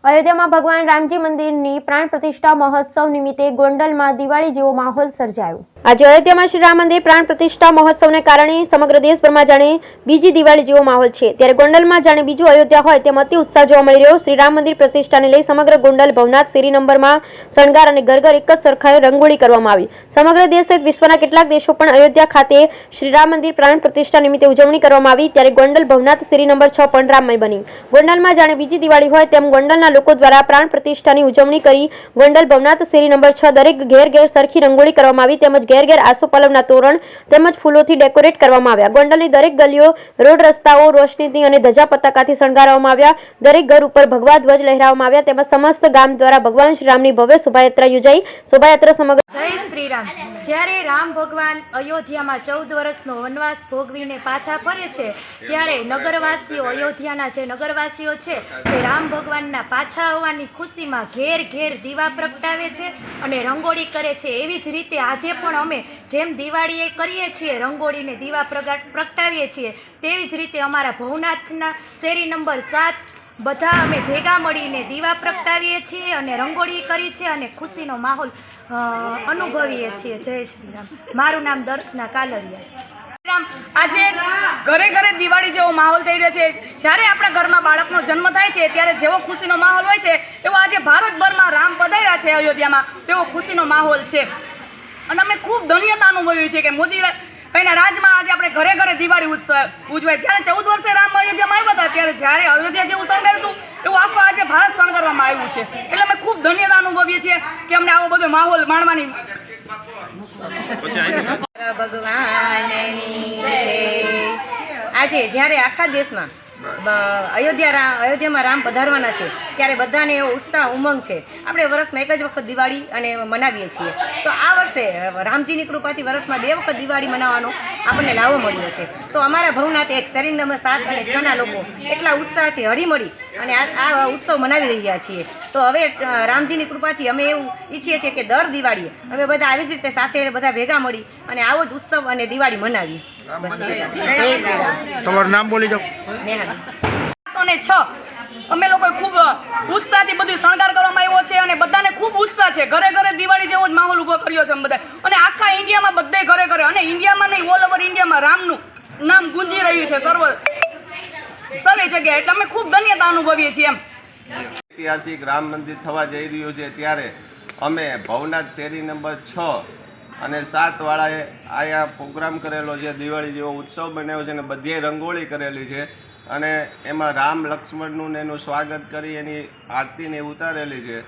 અયોધ્યામાં ભગવાન રામજી મંદિરની પ્રાણ પ્રતિષ્ઠા મહોત્સવ નિમિત્તે ગોંડલમાં દિવાળી જેવો માહોલ સર્જાયો। આજે અયોધ્યામાં શ્રી રામ મંદિર પ્રાણ પ્રતિષ્ઠા મહોત્સવને કારણે સમગ્ર દેશભરમાં જાણે બીજી દિવાળી જેવો માહોલ છે, ત્યારે ગોંડલમાં જાણે બીજું અયોધ્યા હોય તેમ અતિ ઉત્સાહ જોવા મળી રહ્યો। શ્રી રામ મંદિર પ્રતિષ્ઠાને લઈ સમગ્ર ગોંડલ ભવનાથ શેરી નંબરમાં શણગાર અને ઘર ઘર એક જ સરખાએ રંગોળી કરવામાં આવી। સમગ્ર દેશ સહિત વિશ્વના કેટલાક દેશો પણ અયોધ્યા ખાતે શ્રી રામ મંદિર પ્રાણ પ્રતિષ્ઠા નિમિત્તે ઉજવણી કરવામાં આવી, ત્યારે ગોંડલ ભવનાથ શેરી નંબર 6 પણ રામમય બની। ગોંડલમાં જાણે બીજી દિવાળી હોય તેમ ગોંડલના લોકો દ્વારા પ્રાણ પ્રતિષ્ઠાની ઉજવણી કરી ગોંડલ ભવનાથ શેરી નંબર 6 દરેક ઘેર ઘેર સરખી રંગોળી કરવામાં આવી, તેમજ ઘેર ઘેર આસોપાલવના તોરણ તેમજ ફૂલોથી ડેકોરેટ કરવામાં આવ્યા। ગોંડલની દરેક ગલીઓ, રોડ રસ્તાઓ રોશનીથી અને ધજા પતાકાથી શણગારવામાં આવ્યા। દરેક ઘર ઉપર ભગવા ધ્વજ લહેરાવવામાં આવ્યા, તેમજ સમસ્ત ગામ દ્વારા ભગવાન શ્રી રામની ભવ્ય શોભાયાત્રા યોજાઈ। શોભાયાત્રા સમગ્ર જય શ્રી રામ। જ્યારે રામ ભગવાન અયોધ્યામાં 14 વર્ષનો વનવાસ ભોગવીને પાછા ફરે છે, ત્યારે નગરવાસીઓ, અયોધ્યાના જે નગરવાસીઓ છે તે રામ ભગવાનના પાછા આવવાની ખુશીમાં ઘેર ઘેર દીવા પ્રગટાવે છે અને રંગોળી કરે છે। એવી જ રીતે આજે પણ અમે જેમ દિવાળીએ કરીએ છીએ, રંગોળીને દીવા પ્રગટાવીએ છીએ, તેવી જ રીતે અમારા ભવનાથના શેરી નંબર 7 બધા અમે ભેગા મળીને દીવા પ્રગટાવીએ છીએ અને રંગોળી કરી છે અને ખુશીનો માહોલ અનુભવીએ છીએ। જય શ્રી રામ। મારું નામ દર્શના કાલરિયા। આજે ઘરે ઘરે દિવાળી જેવો માહોલ થઈ રહ્યો છે। જ્યારે આપણા ઘરમાં બાળકનો જન્મ થાય છે ત્યારે જેવો ખુશીનો માહોલ હોય છે એવો આજે ભારતભરમાં રામ પધાર્યા છે અયોધ્યામાં, તેવો ખુશીનો માહોલ છે અને અમે ખૂબ ધન્યતા અનુભવી છે કે મોદી ભાઈના રાજમાં આજે આપણે ઘરે ઘરે દિવાળી ઉજવાય। જ્યારે 14 વર્ષે રામ અયોધ્યામાં આવ્યા હતા ત્યારે જ્યારે અયોધ્યા જેવું શણગાર્યું હતું એવું આખું આજે ભારત શણગારવામાં આવ્યું છે, એટલે અમે ખૂબ ધન્યતા અનુભવીએ છીએ કે અમને આવો બધો માહોલ માણવાની ભગવાનની જય। આજે જ્યારે આખા દેશમાં અયોધ્યામાં રામ પધારવાના છે ત્યારે બધાને એવો ઉત્સાહ ઉમંગ છે। આપણે વર્ષમાં એક જ વખત દિવાળી અને મનાવીએ છીએ, તો આ વર્ષે રામજીની કૃપાથી વર્ષમાં 2 વખત દિવાળી મનાવવાનો આપણને લાવો મળ્યો છે। તો અમારા ભવનાથ એક શેરી નંબર 7 અને 6ના લોકો એટલા ઉત્સાહથી હળીમળી અને આ ઉત્સવ મનાવી રહ્યા છીએ। તો હવે રામજીની કૃપાથી અમે એવું ઈચ્છીએ છીએ કે દર દિવાળીએ અમે બધા આવી જ રીતે સાથે બધા ભેગા મળી અને આવો જ ઉત્સવ અને દિવાળી મનાવીએ। તમારું નામ બોલી જાઓ। અને 6 અમે લોકો ખૂબ ઉત્સાહથી બધું શણગાર કરવામાં આવ્યો છે અને બધાને ખૂબ ઉત્સાહ છે। ઘરે ઘરે દિવાળી જેવો જ માહોલ ઊભો કર્યો છે અમે બધા, અને આખા ઇન્ડિયામાં બધે ઘરે ઘરે, અને ઇન્ડિયામાં નહીં ઓલ ઓવર ઇન્ડિયામાં રામનું નામ ગુંજી રહ્યું છે સર્વે જગ્યાએ, એટલે અમે ખૂબ ધન્યતા અનુભવીએ છીએ એમ। ઐતિહાસિક રામ મંદિર થવા જઈ રહ્યું છે ત્યારે અમે ભવનાથ શેરી નંબર 6 અને 7 વાળાએ આયા પ્રોગ્રામ કરેલો છે, દિવાળી જેવો ઉત્સવ બનાવ્યો છે અને બધે રંગોળી કરેલી છે અને એમાં રામ લક્ષ્મણનું એનું સ્વાગત કરી એની આરતીને ઉતારેલી છે।